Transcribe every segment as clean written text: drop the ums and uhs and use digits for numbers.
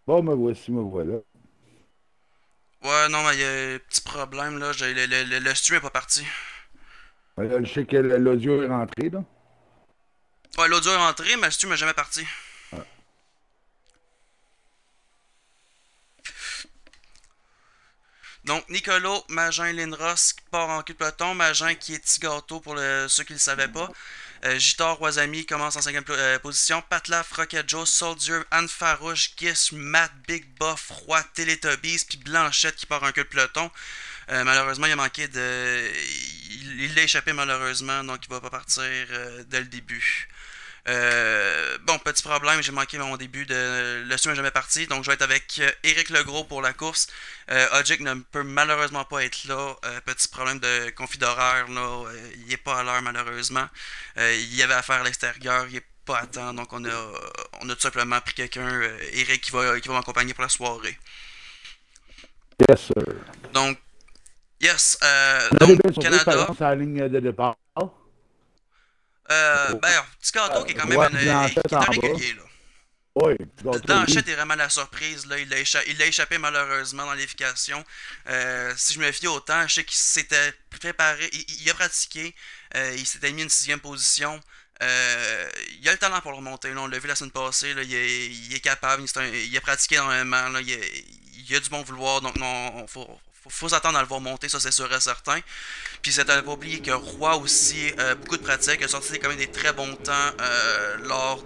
Bon, me voilà. Ouais, non, mais il y a un petit problème, là. Le stream est pas parti. Là, je sais que l'audio est rentré, là. Ouais, l'audio est rentré, mais le stream est jamais parti. Ah. Donc, Nicolo, Magin, Lindros qui part en cul de peloton. Magin qui est petit gâteau pour ceux qui le savaient pas. Jitor, Wazami commence en cinquième position. Patlaf, Rocket Joe, Soldier, Anne Farouche, Gish, Matt, Big Buff, Roi, Teletubbies, puis Blanchette qui part en queue de peloton. Malheureusement, il a manqué de. Il l'a échappé malheureusement, donc il va pas partir dès le début. Bon, petit problème, j'ai manqué mon début de. Le stream n'est jamais parti, donc je vais être avec Eric Legros pour la course. Ojik ne peut malheureusement pas être là. Petit problème de conflit d'horaire, là. Il est pas à l'heure malheureusement. Il y avait à faire à l'extérieur, il est pas à temps, donc on a tout simplement pris quelqu'un, Eric, qui va m'accompagner pour la soirée. Yes, sir. Donc, yes, On a des donc belles surprises, par Canada. exemple, sur la ligne de départ. Ben, petit gâteau qui est quand même Roi Blanchette qui est en un bas. régulier, là. Oui, petit gâteau, oui. Blanchette est vraiment la surprise. Là. Il l'a échappé malheureusement dans l'éducation. Si je me fie au temps, je sais qu'il s'était préparé. Il a pratiqué. Il s'était mis une sixième position. Il a le talent pour le remonter. Là. On l'a vu la semaine passée. Là. Il est capable. Il a pratiqué énormément. Là. Il a du bon vouloir. Donc, non, faut s'attendre à le voir monter. Ça, c'est sûr et certain. Puis, c'est à ne pas oublier que Roy aussi, beaucoup de pratique. Il a sorti quand même des très bons temps lors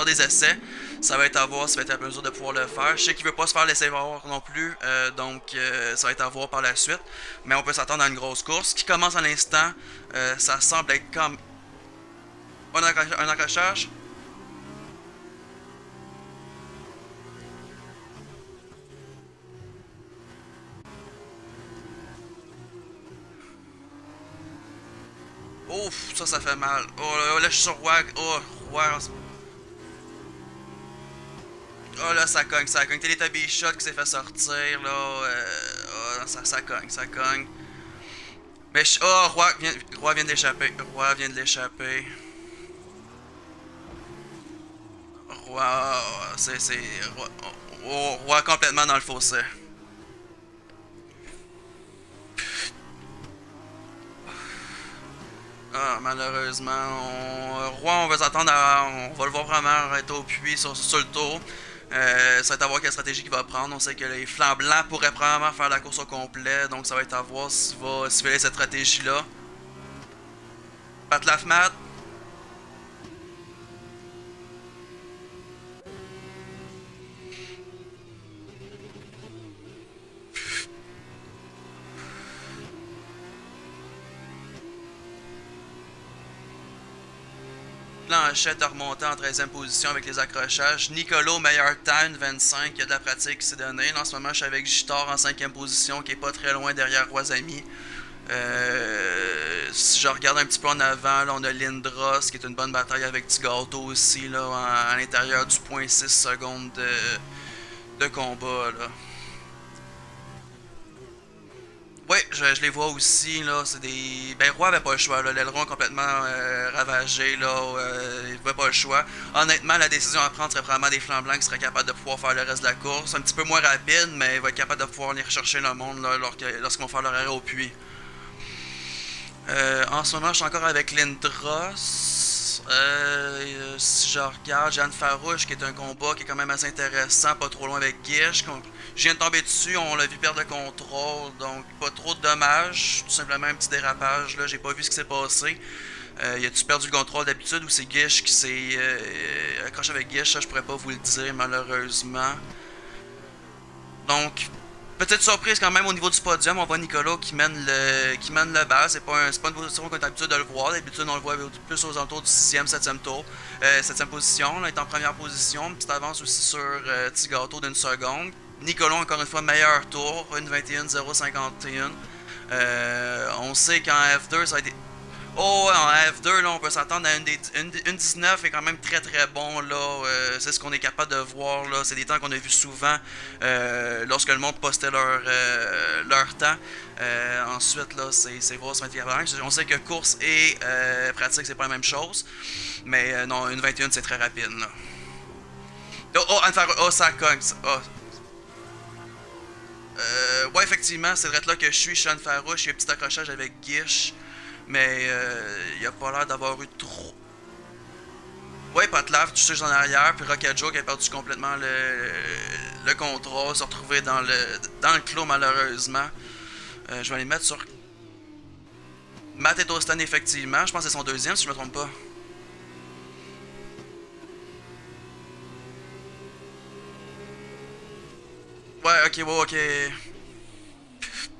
des essais. Ça va être à voir, ça va être à mesure de pouvoir le faire. Je sais qu'il veut pas se faire laisser voir non plus, donc ça va être à voir par la suite. Mais on peut s'attendre à une grosse course qui commence à l'instant. Ça semble être comme un accrochage. Ouf, ça fait mal. Oh là, je suis sur Wag. Oh, Wag. Oh là, ça cogne, ça cogne. Teletubby Shot qui s'est fait sortir, là. Oh, ça cogne, ça cogne. Mais oh, Roi vient de l'échapper. Roi vient de l'échapper. Roi, c'est Roi, Roi complètement dans le fossé. Ah, malheureusement, Roi, on va s'attendre à. On va le voir vraiment arrêter au puits sur le tour. Ça va être à voir quelle stratégie il va prendre. On sait que les flancs blancs pourraient probablement faire la course au complet. Donc ça va être à voir s'il fait cette stratégie-là. Pat Lafmat. Blanchette a remonté en 13e position avec les accrochages. Nicolo, meilleur temps, une 25. Il y a de la pratique qui s'est donnée. Là, en ce moment, je suis avec Gitor en 5e position, qui est pas très loin derrière Roisami. Si je regarde un petit peu en avant, là, on a Lindros qui est une bonne bataille avec Tigato aussi là, à l'intérieur du point 6 secondes de combat. Là. Ouais, je les vois aussi, là, c'est des. Ben, Roi avait pas le choix, là. L'aileron est complètement ravagé, là. Il avait pas le choix. Honnêtement, la décision à prendre serait vraiment des flancs blancs qui seraient capables de pouvoir faire le reste de la course. Un petit peu moins rapide, mais il va être capable de pouvoir aller rechercher le monde, là, lorsqu'ils vont faire leur arrêt au puits. En ce moment, je suis encore avec Lindros. Si je regarde, Jeanne Farouche, qui est un combat qui est quand même assez intéressant, pas trop loin avec Gish. Je viens de tomber dessus, on l'a vu perdre le contrôle, donc pas trop de dommages. Tout simplement un petit dérapage, là, j'ai pas vu ce qui s'est passé. Y a-tu perdu le contrôle d'habitude ou c'est Gish qui s'est accroché avec Gish? Ça, je pourrais pas vous le dire, malheureusement. Donc, petite surprise quand même au niveau du podium, on voit Nicolas qui mène le bal. C'est pas une position qu'on est habitué de le voir. D'habitude, on le voit plus aux alentours du 6e, 7e tour. 7e position, là, il est en première position. Une petite avance aussi sur Tigato d'une seconde. Nicolas, encore une fois, meilleur tour, une 21,051. On sait qu'en F2, ça a été. Oh, ouais, en F2, là, on peut s'attendre à une 19 est quand même très très bon, là. C'est ce qu'on est capable de voir, là. C'est des temps qu'on a vu souvent lorsque le monde postait leur temps. Ensuite, là, c'est voir sur 21. On sait que course et pratique, c'est pas la même chose. Mais non, une 21, c'est très rapide, là. Oh, oh, Anne Farouche. Oh, ça cogne. Oh. Ouais, effectivement, c'est vrai là que je suis Anne Farouche. Il y a un petit accrochage avec Gish. Mais il a pas l'air d'avoir eu trop. Ouais, Patlaf, tu sais, en arrière. Puis Rocket Joe qui a perdu complètement le contrôle. Se retrouver dans le clos, malheureusement. Je vais aller mettre sur Matt et Austin, effectivement. Je pense que c'est son deuxième, si je me trompe pas. Ouais, ok, ouais, ok.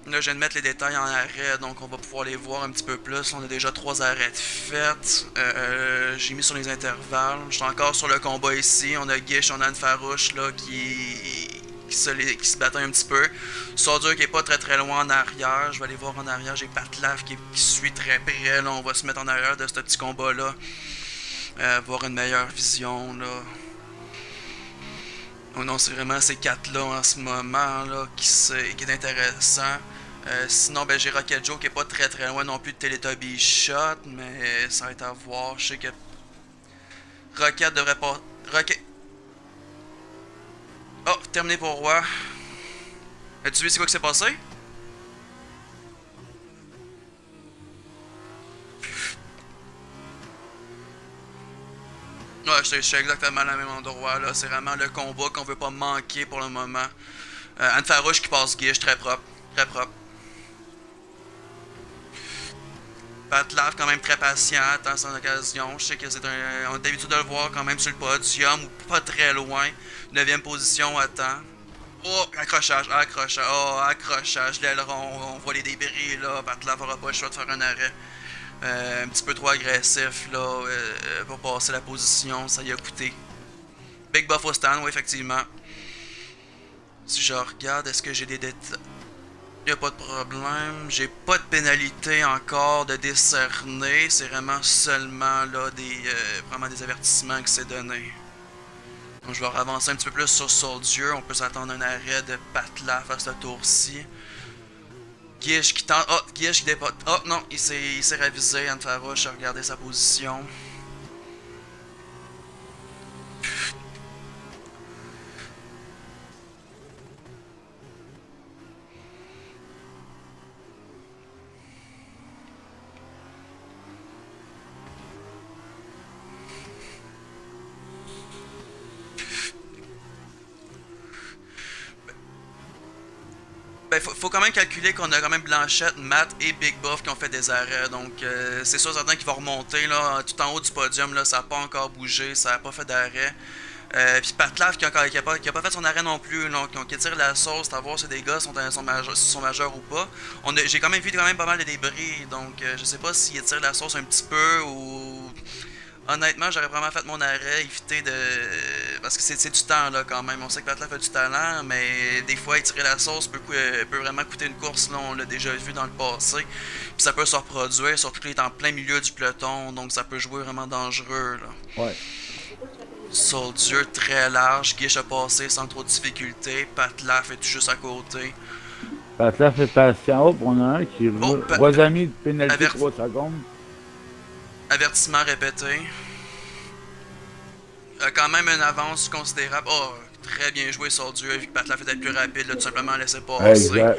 Là, je viens de mettre les détails en arrêt, donc on va pouvoir les voir un petit peu plus. On a déjà 3 arrêts de fait. J'ai mis sur les intervalles. Je suis encore sur le combat ici. On a Gish, on a Anne Farouche là, qui se battait un petit peu. Soldier qui est pas très loin en arrière. Je vais aller voir en arrière. J'ai Patlaf qui suit très près. Là, on va se mettre en arrière de ce petit combat là. Voir une meilleure vision là. Oh non, c'est vraiment ces 4-là en ce moment là, qui est intéressant. Sinon, ben, j'ai Rocket Joe qui est pas très loin non plus de Teletubby Shot, mais ça va être à voir. Je sais que Rocket devrait pas. Rocket. Oh, terminé pour Roi. As-tu vu c'est quoi qui s'est passé? Ouais, je suis exactement à la même endroit là. C'est vraiment le combat qu'on veut pas manquer pour le moment. Anne Farouche qui passe Guiche, très propre. Très propre. Patlaf quand même très patient dans son occasion. Je sais que c'est on a d'habitude de le voir quand même sur le podium ou pas très loin. 9ème position à temps. Oh, accrochage, accrochage, oh, accrochage, l'aileron, on voit les débris là. Patlaf aura pas le choix de faire un arrêt. Un petit peu trop agressif là pour passer la position, ça y a coûté. Big buff au stand, oui, effectivement. Si je regarde, est-ce que j'ai des détails? Y a pas de problème. J'ai pas de pénalité encore de décerner. C'est vraiment seulement là vraiment des avertissements que c'est donné. Donc je vais avancer un petit peu plus sur Soldier. On peut s'attendre à un arrêt de Patlaf à ce tour-ci. Gish qui tente. Oh, Gish qui dépote. Oh non, il s'est ravisé. Anne Farouche a regardé sa position. Ben, faut quand même calculer qu'on a quand même Blanchette, Matt et Big Buff qui ont fait des arrêts. Donc, c'est sûr certain qu'ils vont remonter là, tout en haut du podium. Là, ça n'a pas encore bougé, ça n'a pas fait d'arrêt. Puis Patlaf qui a pas fait son arrêt non plus. Donc, qui tire la sauce, à voir si des gars sont majeurs ou pas. J'ai quand même vu quand même pas mal de débris. Donc, je sais pas s'ils tirent la sauce un petit peu ou. Honnêtement, j'aurais vraiment fait mon arrêt, éviter de. Parce que c'est du temps là quand même. On sait que Patlaf a du talent, mais des fois, étirer la sauce peut vraiment coûter une course. Là, on l'a déjà vu dans le passé. Puis ça peut se reproduire, surtout qu'il est en plein milieu du peloton, donc ça peut jouer vraiment dangereux. Là. Ouais. Soldier très large, Gish a passé sans trop de difficulté. Patlaf est tout juste à côté. Patlaf est patient. Hop, on a un qui Rosami de pénalité 3 secondes. Avertissement répété. Quand même une avance considérable. Oh, très bien joué Soldier, vu que Patlaf était plus rapide, là, tout simplement laisser passer. Exact.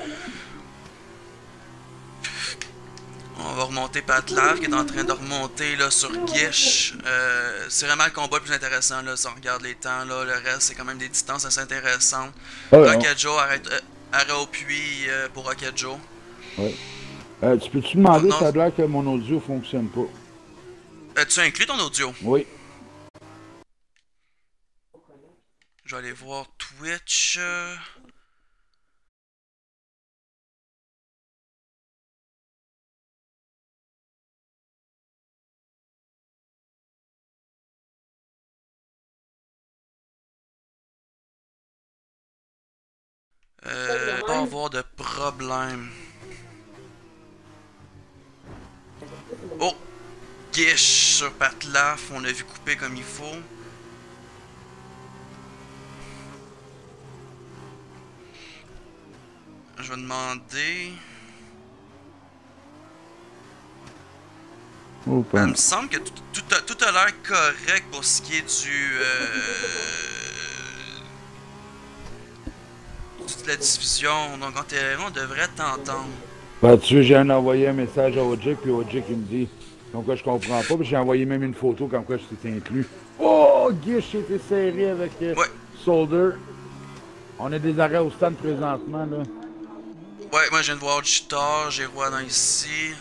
On va remonter Patlaf qui est en train de remonter là, sur Gish. C'est vraiment le combat le plus intéressant là, si on regarde les temps. Là, le reste, c'est quand même des distances assez intéressantes. Rocket Joe arrêt au puits pour Rocket Joe. Ouais. Tu peux-tu demander, ça a l'air que mon audio fonctionne pas. Tu as inclus ton audio? Oui. Je vais aller voir Twitch. Pas avoir de problème. Oh! Gish sur Patlaf, on l'a vu couper comme il faut. Je vais demander. Il me semble que tout a l'air correct pour ce qui est la diffusion, donc en théorie, on devrait t'entendre. Ben, j'ai envoyé un message à Ojik, puis Ojik, il me dit, comme quoi je comprends pas, puis j'ai envoyé même une photo comme quoi je t'étais inclus. Oh, Guiche, j'ai été serré avec Ouais. Solder. On a des arrêts au stand présentement, là. Ouais, moi je viens de voir Jitar, j'ai Roi ici.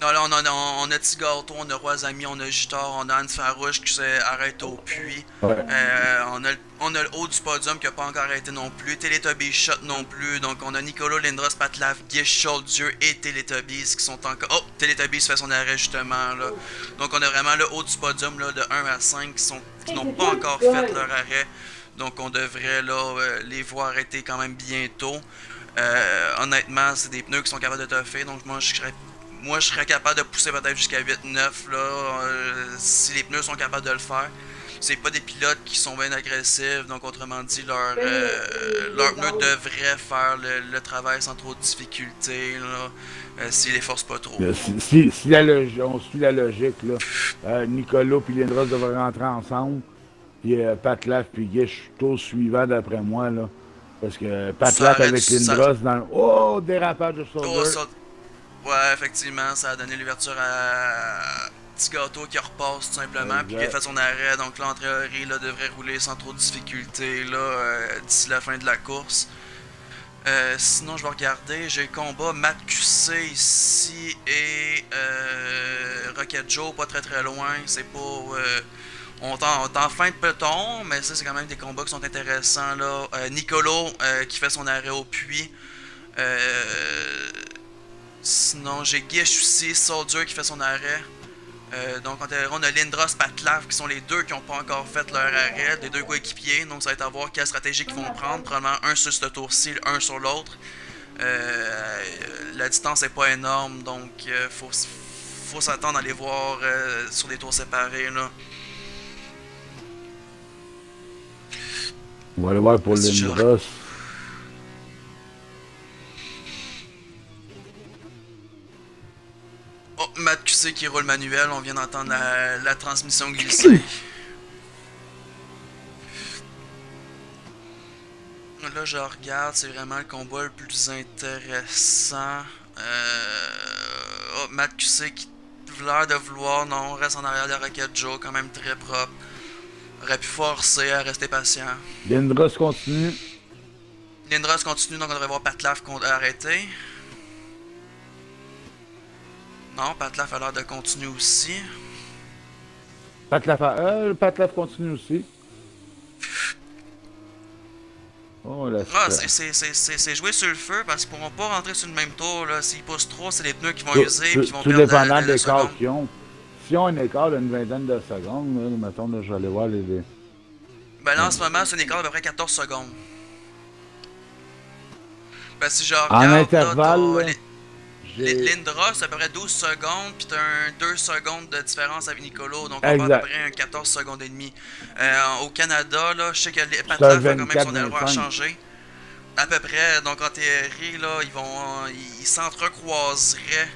Non, là, on a Tigato, on a Roisami, on a Jitar, on a Anne Farouche qui s'est arrêté au puits. Ouais. On a le haut du podium qui n'a pas encore arrêté non plus. Teletubbies Shot non plus. Donc on a Nicolo, Lindros, Patlav, Gish, Dieu et Teletubbies qui sont encore. Oh, Teletubbies fait son arrêt justement là. Donc on a vraiment le haut du podium là, de 1 à 5 qui n'ont pas encore fait leur arrêt. Donc on devrait là les voir arrêter quand même bientôt. Honnêtement, c'est des pneus qui sont capables de toffer. Donc moi je serais capable de pousser peut-être jusqu'à 8-9 là, si les pneus sont capables de le faire. C'est pas des pilotes qui sont bien agressifs, donc autrement dit, leur pneu devrait faire le travail sans trop de difficultés, s'ils les forcent pas trop. Si on suit la logique, là, Nicolas et Lindros devraient rentrer ensemble, puis Patlaf puis Guiche, tour suivant d'après moi, là. Parce que Patlaf avec Lindros dans le... Oh, dérapage de Solder. Ouais, effectivement, ça a donné l'ouverture à Tigato qui repasse tout simplement, puis qui a fait son arrêt. Donc là, en théorie, là, devrait rouler sans trop de difficultés d'ici la fin de la course. Sinon, je vais regarder. J'ai le combat Matt QC ici et Rocket Joe, pas très loin. C'est pas. On est en fin de peloton, mais ça, c'est quand même des combats qui sont intéressants. Là. Nicolo qui fait son arrêt au puits. Sinon, j'ai Gish aussi, Soldier qui fait son arrêt. Donc, on a Lindros, Patlav qui sont les deux qui n'ont pas encore fait leur arrêt, les deux coéquipiers. Donc, ça va être à voir quelle stratégie qu'ils vont prendre. Probablement un sur ce tour-ci, un sur l'autre. La distance n'est pas énorme, donc faut s'attendre à les voir sur des tours séparés. Là. On va aller voir pour Lindros. Oh, Matt QC qui roule manuel, on vient d'entendre la transmission glisser. Là, je regarde, c'est vraiment le combat le plus intéressant. Oh, Matt QC qui a l'air de vouloir, non, reste en arrière de Rocket Joe, quand même très propre. Aurait pu forcer à rester patient. Lindros continue. Lindros continue, donc on devrait voir Patlaf arrêter. Non, Patlaf a l'air de continuer aussi. Patlaf continue aussi. Oh, c'est jouer sur le feu parce qu'ils pourront pas rentrer sur le même tour. S'ils poussent trop, c'est les pneus qui vont user et qui vont perdre. Tout dépendant de l'écart qu'ils ont. Si on a un écart d'une vingtaine de secondes, là, mettons, là, je vais aller voir les. Ben là, en ce moment, c'est un écart d'à peu près 14 secondes. Ben si je regarde. En intervalle. Là, Lindros, c'est à peu près 12 secondes, puis t'as un 2 secondes de différence avec Nicolo, donc on parle à peu près un 14 secondes et demi. Au Canada, là, je sais que Patlaf a quand même son endroit à changer. À peu près, donc en théorie, là, ils s'entrecroiseraient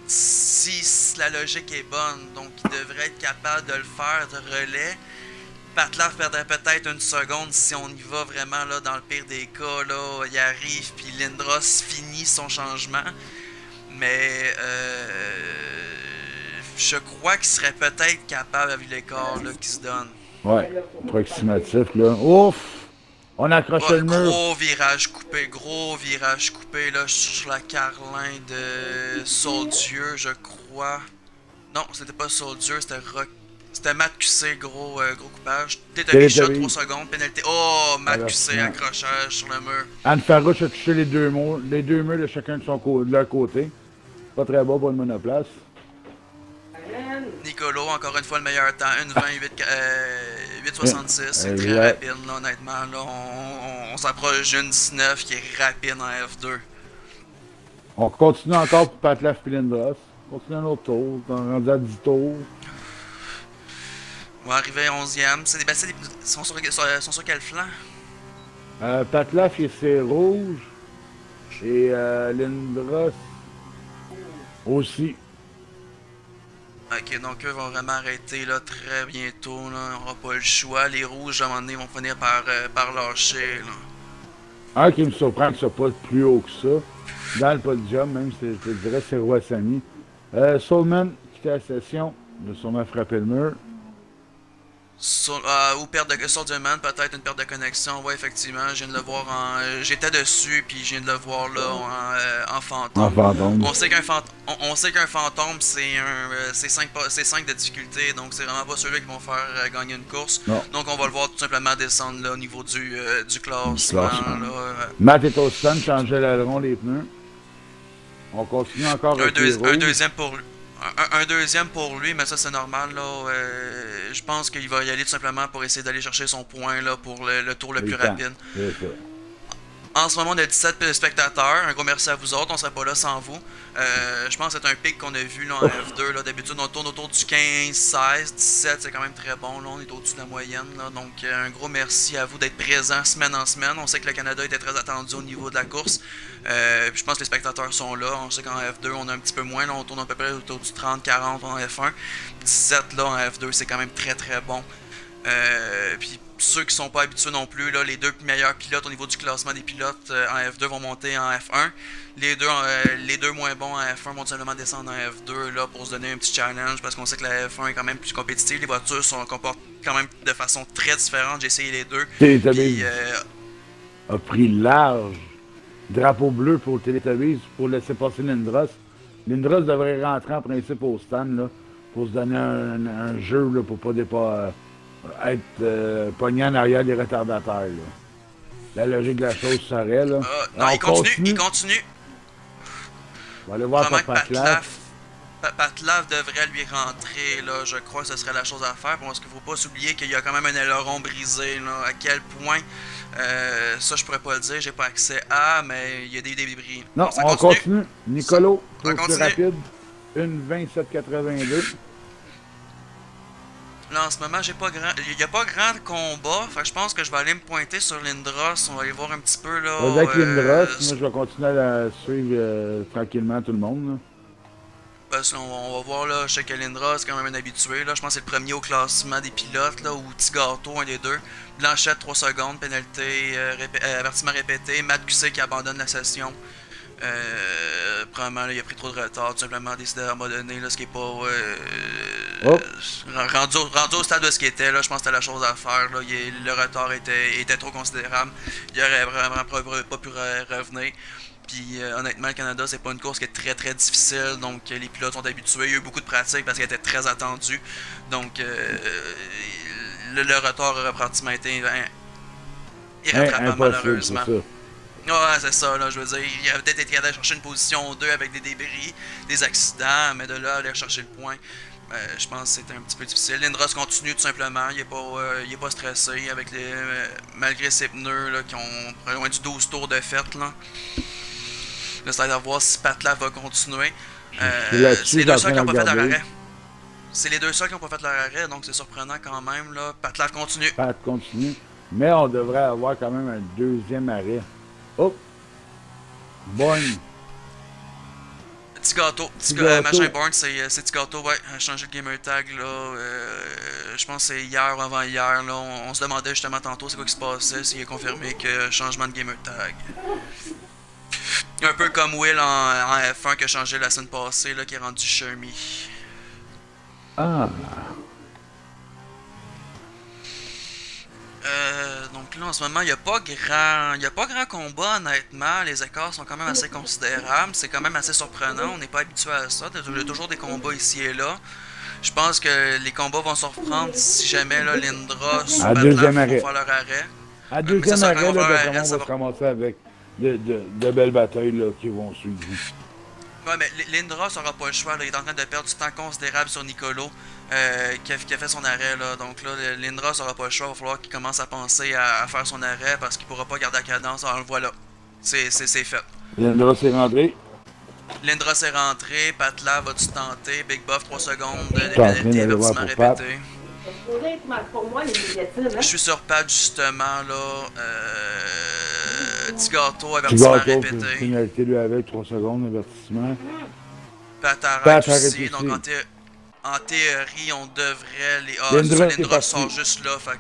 si la logique est bonne. Donc ils devraient être capables de le faire de relais. Patlaf perdrait peut-être une seconde si on y va vraiment là dans le pire des cas. Là, il arrive puis Lindros finit son changement. Mais je crois qu'il serait peut-être capable avec l'écart qui se donne. Ouais, approximatif là. Ouf! On a accroché le mur. Gros virage coupé là sur la Carlin de Soldier, je crois. Non, c'était pas Soldier, c'était Rock. C'était Matt QC, gros coupage. Teletubbies shot 3 secondes, pénalité. Oh, Matt QC, accrochage sur le mur. Anne Farouche a touché les deux murs de chacun de leur côté. Pas très beau pour une monoplace. Nicolo, encore une fois, le meilleur temps. 1.20, 8.66. C'est très rapide, là, honnêtement. Là, on s'approche d'une 19 qui est rapide en F2. On continue encore pour Patlaf et Lindros. On continue un autre tour. On est rendu à 10 tours. On va arriver 11e. Ils sont sur quel flanc? Patlaf, c'est rouge. Et Lindros aussi. Ok, donc eux vont vraiment arrêter là très bientôt. Là. On n'aura pas le choix. Les rouges, à un moment donné, vont finir par lâcher. Là. Un qui me surprend que ce soit pas plus haut que ça. Dans le podium, même, je te dirais, c'est Roi Samy. Soulman, quitté la session. Il a sûrement frappé le mur. Ou perte de Soldier Man, peut-être une perte de connexion. Ouais, effectivement, je viens de le voir en. J'étais dessus, puis je viens de le voir là en En fantôme. fantôme. On sait qu'un fantôme, c'est 5 de difficulté, donc c'est vraiment pas ceux-là qui vont faire gagner une course. Non. Donc on va le voir tout simplement descendre là, au niveau du classement. Là, Matt est au stand, changer l'aileron, les pneus. On continue encore avec les rouges. un deuxième pour lui. Un deuxième pour lui, mais ça c'est normal là. Je pense qu'il va y aller tout simplement pour essayer d'aller chercher son point là pour le tour le plus rapide. En ce moment, on a 17 spectateurs. Un gros merci à vous autres. On serait pas là sans vous. Je pense que c'est un pic qu'on a vu là, en F2. D'habitude, on tourne autour du 15, 16, 17. C'est quand même très bon. Là, on est au-dessus de la moyenne. Là. Donc, un gros merci à vous d'être présents semaine en semaine. On sait que le Canada était très attendu au niveau de la course. Je pense que les spectateurs sont là. On sait qu'en F2, on a un petit peu moins. Là, on tourne à peu près autour du 30, 40 en F1. 17 là, en F2, c'est quand même très très bon. Puis ceux qui sont pas habitués non plus, là, les deux meilleurs pilotes au niveau du classement des pilotes en F2 vont monter en F1. Les deux moins bons en F1 vont simplement descendre en F2 là, pour se donner un petit challenge parce qu'on sait que la F1 est quand même plus compétitive. Les voitures sont comportent quand même de façon très différente. J'ai essayé les deux. Télétobies a pris large. Drapeau bleu pour Télétobies pour laisser passer Lindros. Lindros devrait rentrer en principe au stand là, pour se donner un jeu là, pour pas être pogné en arrière des retardataires. Là. La logique de la chose serait là. Non, il continue. On va aller voir par Patlaf. Patlaf devrait lui rentrer, là. Je crois que ce serait la chose à faire. Parce qu'il ne faut pas s'oublier qu'il y a quand même un aileron brisé. Là. À quel point, ça je pourrais pas le dire, j'ai pas accès à, mais il y a des débris. Non, on continue. Nicolo, plus rapide. 1,27,82. Là, en ce moment, il n'y a pas grand combat. Fait que je pense que je vais aller me pointer sur Lindros. On va aller voir un petit peu là. Avec Lindros, moi je vais continuer à la suivre tranquillement tout le monde. Là. On va voir là, je sais que Lindros c'est quand même un habitué. Là. Je pense que c'est le premier au classement des pilotes, là, ou petit gâteau, un des deux. Blanchette 3 secondes, pénalité, avertissement répété. Matt QC qui abandonne la session. Probablement, là, il a pris trop de retard, tout simplement décidé d'abandonner, ce qui est pas rendu au stade de ce qu'il était, là, je pense que c'était la chose à faire, là, le retard était trop considérable, il aurait vraiment pas pu revenir. Puis honnêtement, le Canada, c'est pas une course qui est très très difficile, donc les pilotes sont habitués, il y a eu beaucoup de pratique parce qu'elle était très attendue, donc le retard aurait pratiquement été irrattrapable malheureusement. Ouais, c'est ça, là, je veux dire, il a peut-être été capable de chercher une position 2 avec des débris, des accidents, mais de là, aller chercher le point, je pense que c'était un petit peu difficile. Lindros continue tout simplement, il est pas stressé, avec malgré ses pneus, là, qui ont loin du 12 tours de fête, là. Là, c'est à voir si Patlaf va continuer. C'est les deux seuls qui n'ont pas fait leur arrêt. C'est les deux seuls qui n'ont pas fait leur arrêt, donc c'est surprenant quand même, là. Patlaf continue. Pat continue, mais on devrait avoir quand même un deuxième arrêt. Oh! Born! Petit gâteau. Machin Born, c'est petit gâteau, ouais. A changé le gamer tag, là. Je pense que c'est hier ou avant-hier, là. On se demandait justement tantôt c'est quoi qui se passait, s'il est confirmé que changement de gamer tag. Un peu comme Will en F1 qui a changé la semaine passée, là, qui est rendu Shermie. Ah! Donc là en ce moment il n'y a pas grand combat honnêtement, les écarts sont quand même assez considérables, c'est quand même assez surprenant, on n'est pas habitué à ça, il y a toujours des combats ici et là. Je pense que les combats vont se reprendre si jamais là, Lindros ou Patlaf vont faire leur arrêt. À deuxième arrêt, là, on va se ramasser avec de belles batailles là, qui vont suivre. Ouais, mais Lindros n'aura pas le choix, là. Il est en train de perdre du temps considérable sur Nicolo, qui a fait son arrêt. Là. Donc là, Lindros n'aura pas le choix, il va falloir qu'il commence à penser à faire son arrêt parce qu'il ne pourra pas garder la cadence. Alors le voilà, c'est fait. Lindros est rentré. Lindros est rentré, Patlaf va-tu tenter, Big Buff 3 secondes, avertissement répété. Je suis sur Pat justement là. Petit gâteau, avertissement répété. Pénalité lui avec 3 secondes, avertissement. Pat arrête aussi, donc En théorie, on devrait les. Ah, Lindros est Lindros sort parti. juste là, fait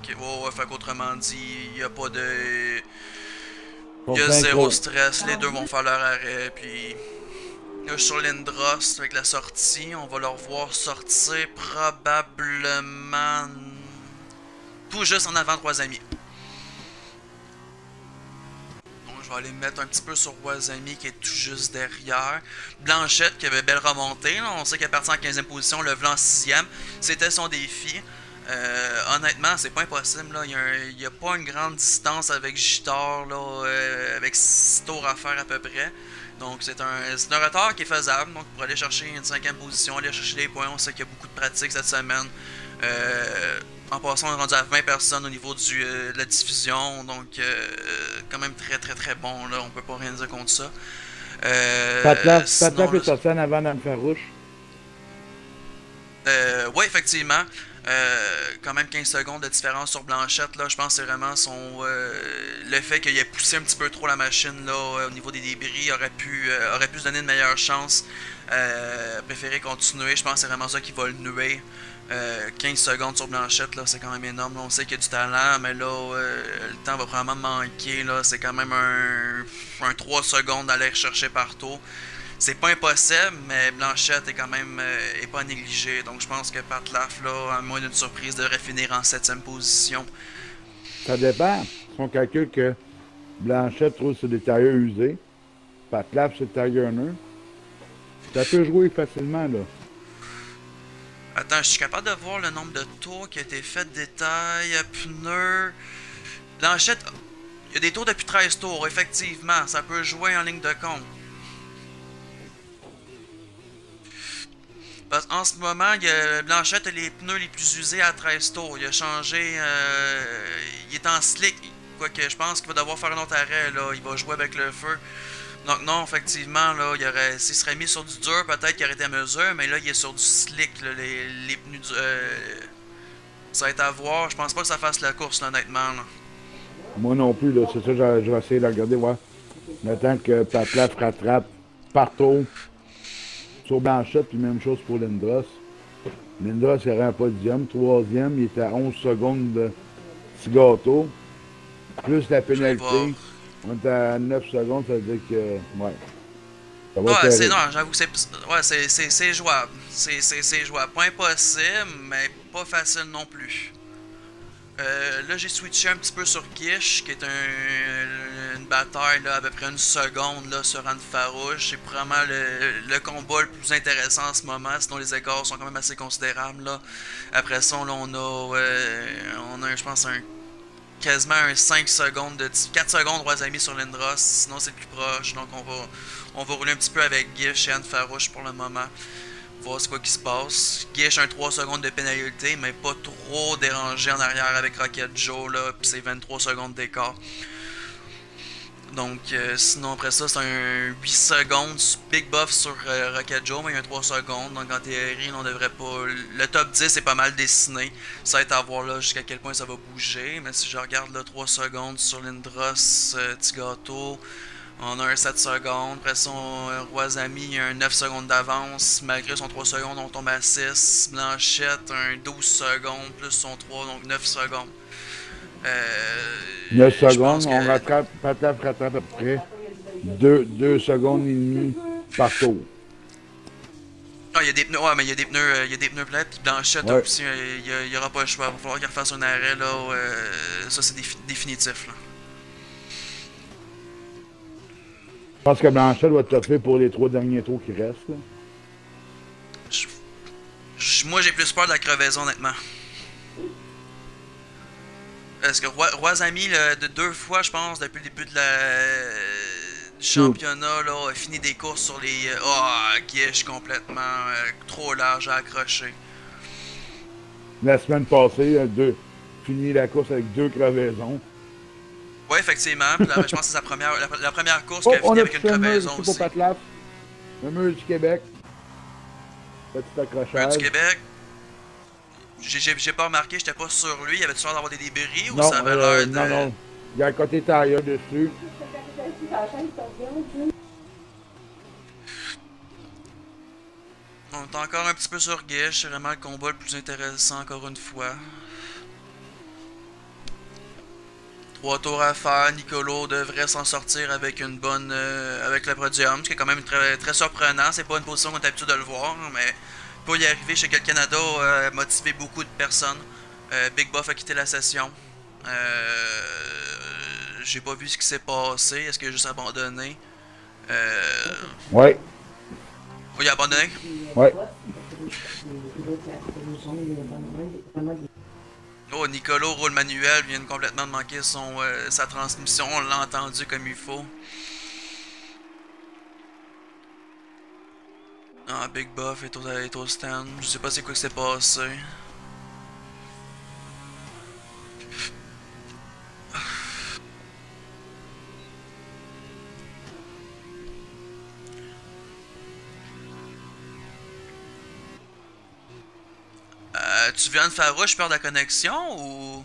qu'autrement dit, il n'y a pas de. Il Son y a zéro synchro. stress, les deux vont faire leur arrêt, puis. Là, sur Lindros, avec la sortie, on va leur voir sortir probablement. Tout juste en avant de Roisami. Donc, je vais aller me mettre un petit peu sur Roisami qui est tout juste derrière. Blanchette qui avait belle remontée, là. On sait qu'elle est partie en 15e position, le vlan en 6e. C'était son défi. Honnêtement, c'est pas impossible. Là. Il n'y a pas une grande distance avec Gitor, là, avec 6 tours à faire à peu près. Donc c'est un retard qui est faisable. Donc pour aller chercher une 5e position, aller chercher des points, on sait qu'il y a beaucoup de pratique cette semaine. En passant, on est rendu à 20 personnes au niveau de la diffusion. Donc quand même très bon. Là. On peut pas rien dire contre ça. Patlaf est sorti en avant dans le farouche. Oui, effectivement. Quand même 15 secondes de différence sur Blanchette, là, je pense que c'est vraiment le fait qu'il ait poussé un petit peu trop la machine là, au niveau des débris aurait pu se donner une meilleure chance. Préférer continuer, je pense que c'est vraiment ça qui va le nuer. 15 secondes sur Blanchette, là, c'est quand même énorme. Là, on sait qu'il y a du talent, mais là, le temps va probablement manquer. Là, c'est quand même un 3 secondes d'aller rechercher partout. C'est pas impossible, mais Blanchette est quand même est pas négligé. Donc je pense que Patlaf, là, à moins d'une surprise, devrait finir en 7e position. Ça dépend. Si on calcule que Blanchette trouve sur des tailleurs usés, Patlaf c'est tailleur neuf, ça peut jouer facilement, là. Attends, je suis capable de voir le nombre de tours qui a été fait, détail, pneus. Blanchette, il y a des tours depuis 13 tours, effectivement, ça peut jouer en ligne de compte. Parce qu'en ce moment, Blanchette a les pneus les plus usés à 13 tours. Il a changé. Il est en slick. Quoique je pense qu'il va devoir faire un autre arrêt. Là. Il va jouer avec le feu. Donc non, effectivement, là, s'il serait mis sur du dur, peut-être qu'il aurait été à mesure. Mais là, il est sur du slick. Là, les pneus du. Ça va être à voir. Je pense pas que ça fasse la course, là, honnêtement. Là. Moi non plus, là. C'est ça, je vais essayer de regarder, voir. Maintenant que Patlaf rattrape partout sur Blanchette, puis même chose pour Lindros. Lindros, il aurait un podium. 3e, il était à 11 secondes de Cigato. Plus la pénalité. On est à 9 secondes, ça veut dire que. Ouais. Ça va Ouais, c'est non, j'avoue que c'est jouable. C'est jouable. Pas impossible, mais pas facile non plus. Là, j'ai switché un petit peu sur Gish, qui est une bataille là, à peu près une seconde là, sur Anne Farouche. C'est vraiment le combat le plus intéressant en ce moment, sinon les écarts sont quand même assez considérables. Là. Après ça, là, on a je pense, quasiment un 5 secondes, 4 secondes Roisami sur Lindros, sinon c'est plus proche. Donc on va rouler un petit peu avec Gish et Anne Farouche pour le moment. Voir ce quoi qui se passe. Gish un 3 secondes de pénalité, mais pas trop dérangé en arrière avec Rocket Joe, là, pis c'est 23 secondes d'écart. Donc, sinon après ça, c'est un 8 secondes big buff sur Rocket Joe, mais il y a un 3 secondes. Donc, en théorie, on devrait pas. Le top 10 est pas mal dessiné. Ça va être à voir là jusqu'à quel point ça va bouger. Mais si je regarde là, 3 secondes sur Lindros, Tigato. On a un 7 secondes, après son Roisami, il y a un 9 secondes d'avance, malgré son 3 secondes, on tombe à 6. Blanchette, un 12 secondes, plus son 3, donc 9 secondes. 9 secondes, on rattrape, Patlaf rattrape à peu près 2 secondes et demie par tour. Ah, il y a des pneus, ouais, mais il y a des pneus plats, puis Blanchette aussi, il n'y aura pas le choix, il va falloir qu'il refasse un arrêt, là, ça c'est définitif, là. Je pense que Blanchette va toffer pour les 3 derniers tours qui restent. Là. Moi, j'ai plus peur de la crevaison, honnêtement. Parce que Roisami, de 2 fois, je pense, depuis le début du championnat, là, a fini des courses sur les... Gish complètement trop large à accrocher. La semaine passée, fini la course avec 2 crevaisons. Oui, effectivement. Puis là, je pense que c'est la première course qui a fini avec une crevaison aussi. Pour Patlaf. Le mur du Québec. Petit accrochage. Mur du Québec. J'ai pas remarqué, j'étais pas sur lui. Y avait-tu l'air d'avoir des débris ou non, ça avait l'air de... Non. Il y a un côté tailleur dessus. On est encore un petit peu sur Guiche, c'est vraiment le combat le plus intéressant encore une fois. 3 tours à faire, Nicolo devrait s'en sortir avec une bonne. Avec le podium, ce qui est quand même très, très surprenant. C'est pas une position qu'on est habitué de le voir, mais pour y arriver, je sais que le Canada a motivé beaucoup de personnes. Big Buff a quitté la session. J'ai pas vu ce qui s'est passé. Est-ce qu'il a juste abandonné? Ouais. Oh, il a abandonné? Ouais. Oh, Nicolo roule manuel, vient complètement de manquer sa transmission. On l'a entendu comme il faut. Ah, Big Buff est au stand. Je sais pas c'est quoi qui s'est passé. Tu viens de Farouche, je perds la connexion ou.